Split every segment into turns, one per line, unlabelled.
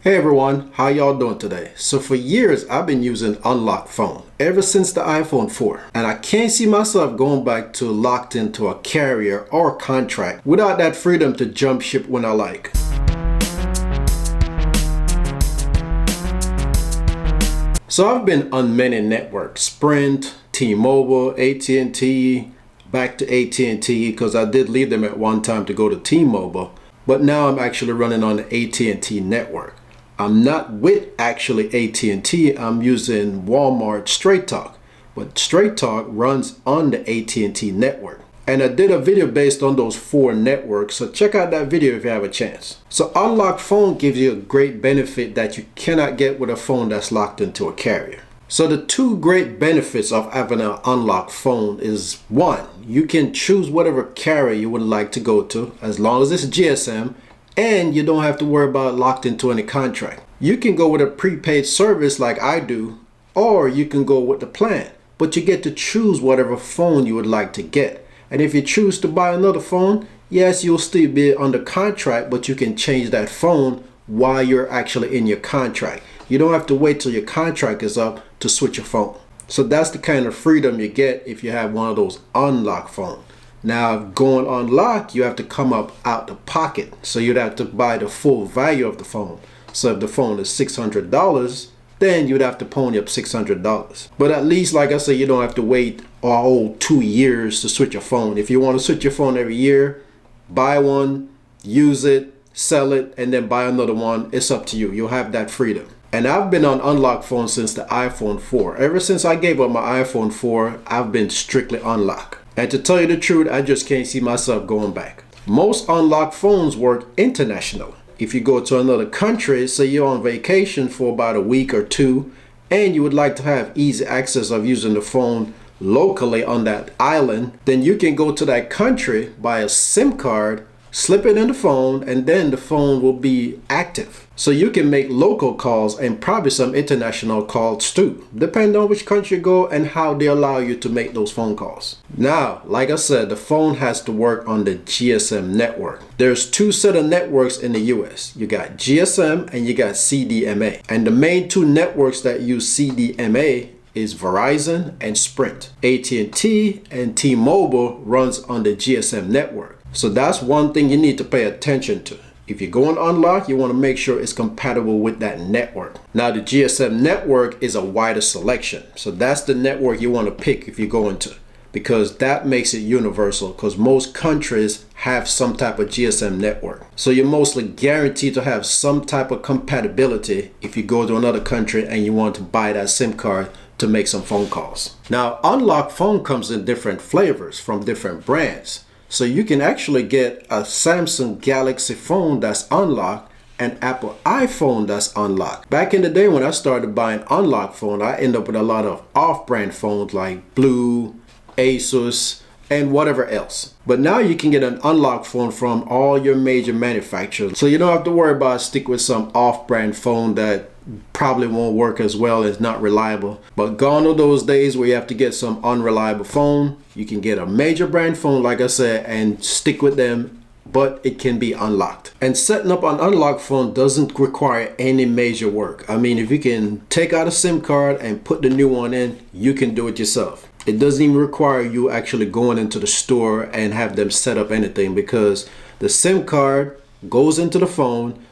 Hey everyone, how y'all doing today? So for years I've been using unlocked phone ever since the iPhone 4, and I can't see myself going back to locked into a carrier or contract without that freedom to jump ship when I like. So I've been on many networks: Sprint, T-Mobile, AT&T, back to AT&T because I did leave them at one time to go to T-Mobile, but now I'm actually running on the AT&T network. I'm not with actually AT&T, I'm using Walmart Straight Talk, but Straight Talk runs on the AT&T network. And I did a video based on those 4 networks, so check out that video if you have a chance. So unlocked phone gives you a great benefit that you cannot get with a phone that's locked into a carrier. So the 2 great benefits of having an unlocked phone is, 1, you can choose whatever carrier you would like to go to as long as it's GSM, and you don't have to worry about locked into any contract. You can go with a prepaid service like I do, or you can go with the plan, but you get to choose whatever phone you would like to get. And if you choose to buy another phone, yes, you'll still be under contract, but you can change that phone while you're actually in your contract. You don't have to wait till your contract is up to switch your phone. So that's the kind of freedom you get if you have one of those unlocked phones. Now, going unlocked, you have to come up out the pocket. So you'd have to buy the full value of the phone. So if the phone is $600, then you'd have to pony up $600. But at least, like I said, you don't have to wait a whole 2 years to switch your phone. If you want to switch your phone every year, buy one, use it, sell it, and then buy another one. It's up to you. You'll have that freedom. And I've been on unlocked phone since the iPhone 4. Ever since I gave up my iPhone 4, I've been strictly unlocked. And to tell you the truth, I just can't see myself going back. Most unlocked phones work international. If you go to another country, say you're on vacation for about a week or 2, and you would like to have easy access of using the phone locally on that island, then you can go to that country, buy a SIM card, slip it in the phone, and then the phone will be active. So you can make local calls and probably some international calls too, depending on which country you go and how they allow you to make those phone calls. Now, like I said, the phone has to work on the GSM network. There's 2 set of networks in the US. You got GSM and you got CDMA. And the main 2 networks that use CDMA is Verizon and Sprint. AT&T and T-Mobile runs on the GSM network. So that's one thing you need to pay attention to. If you're going unlocked, you want to make sure it's compatible with that network. Now, the GSM network is a wider selection. So that's the network you want to pick if you go into, because that makes it universal, because most countries have some type of GSM network. So you're mostly guaranteed to have some type of compatibility if you go to another country and you want to buy that SIM card to make some phone calls. Now, unlocked phone comes in different flavors from different brands. So you can actually get a Samsung Galaxy phone that's unlocked and Apple iPhone that's unlocked. Back in the day when I started buying unlocked phone, I ended up with a lot of off-brand phones like Blue, Asus, and whatever else. But now you can get an unlocked phone from all your major manufacturers. So you don't have to worry about stick with some off-brand phone that probably won't work as well, as not reliable. But gone are those days where you have to get some unreliable phone. You can get a major brand phone, like I said, and stick with them, but it can be unlocked. And setting up an unlocked phone doesn't require any major work. I mean, if you can take out a SIM card and put the new one in, you can do it yourself. It doesn't even require you actually going into the store and have them set up anything, because the SIM card goes into the phone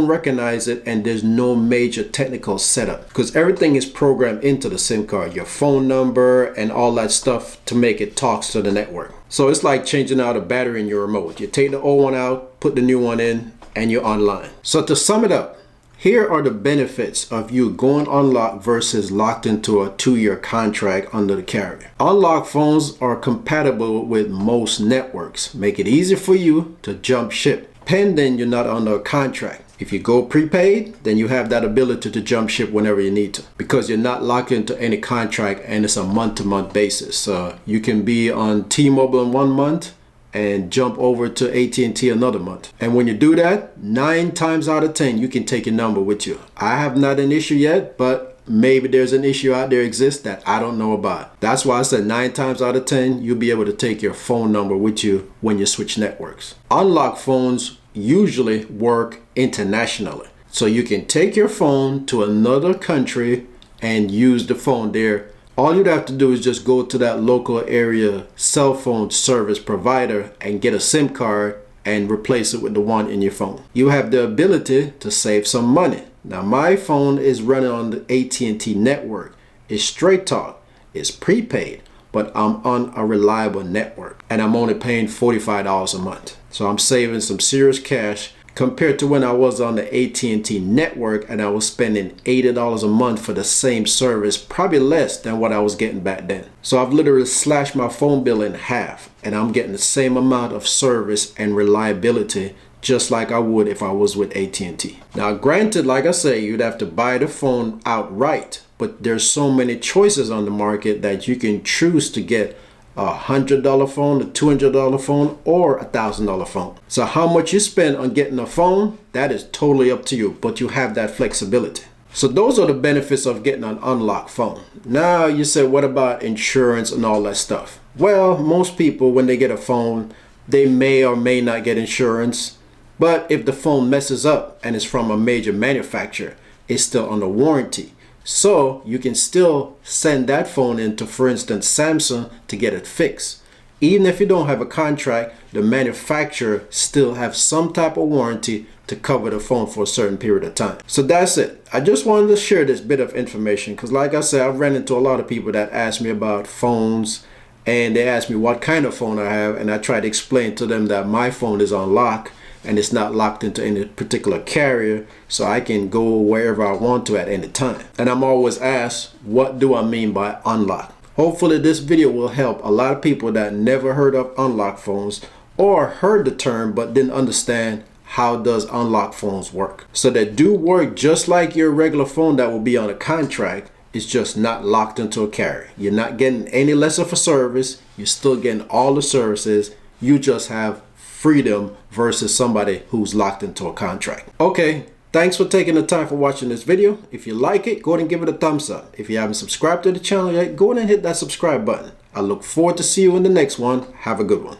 recognizes it, and there's no major technical setup because everything is programmed into the SIM card, your phone number and all that stuff to make it talks to the network. So it's like changing out a battery in your remote. You take the old one out, put the new one in, and you're online. So to sum it up, here are the benefits of you going unlocked versus locked into a 2-year contract under the carrier. Unlocked phones are compatible with most networks, make it easy for you to jump ship, pending you're not under a contract. If you go prepaid, then you have that ability to jump ship whenever you need to, because you're not locked into any contract and it's a month-to-month basis. So you can be on T-Mobile in 1 month and jump over to AT&T another month. And when you do that, 9 times out of 10, you can take your number with you. I have not an issue yet, but maybe there's an issue out there exists that I don't know about. That's why I said 9 times out of 10, you'll be able to take your phone number with you when you switch networks. Unlocked phones usually work internationally. So you can take your phone to another country and use the phone there. All you'd have to do is just go to that local area cell phone service provider and get a SIM card and replace it with the one in your phone. You have the ability to save some money. Now my phone is running on the AT&T network. It's straight talk, it's prepaid, but I'm on a reliable network and I'm only paying $45 a month. So I'm saving some serious cash compared to when I was on the AT&T network and I was spending $80 a month for the same service, probably less than what I was getting back then. So I've literally slashed my phone bill in half and I'm getting the same amount of service and reliability just like I would if I was with AT&T. Now granted, like I say, you'd have to buy the phone outright, but there's so many choices on the market that you can choose to get a $100 phone, a $200 phone, or a $1,000 phone. So how much you spend on getting a phone, that is totally up to you, but you have that flexibility. So those are the benefits of getting an unlocked phone. Now you say, what about insurance and all that stuff? Well, most people, when they get a phone, they may or may not get insurance. But if the phone messes up and it's from a major manufacturer, it's still under warranty. So you can still send that phone into, for instance, Samsung to get it fixed. Even if you don't have a contract, the manufacturer still have some type of warranty to cover the phone for a certain period of time. So that's it. I just wanted to share this bit of information because like I said, I've ran into a lot of people that ask me about phones and they ask me what kind of phone I have, and I try to explain to them that my phone is on lock and it's not locked into any particular carrier, so I can go wherever I want to at any time. And I'm always asked, what do I mean by unlock? Hopefully this video will help a lot of people that never heard of unlock phones or heard the term but didn't understand how does unlock phones work. So they do work just like your regular phone that will be on a contract. It's just not locked into a carrier. You're not getting any less of a service. You're still getting all the services. You just have freedom versus somebody who's locked into a contract. Okay, thanks for taking the time for watching this video. If you like it, go ahead and give it a thumbs up. If you haven't subscribed to the channel yet, go ahead and hit that subscribe button. I look forward to see you in the next one. Have a good one.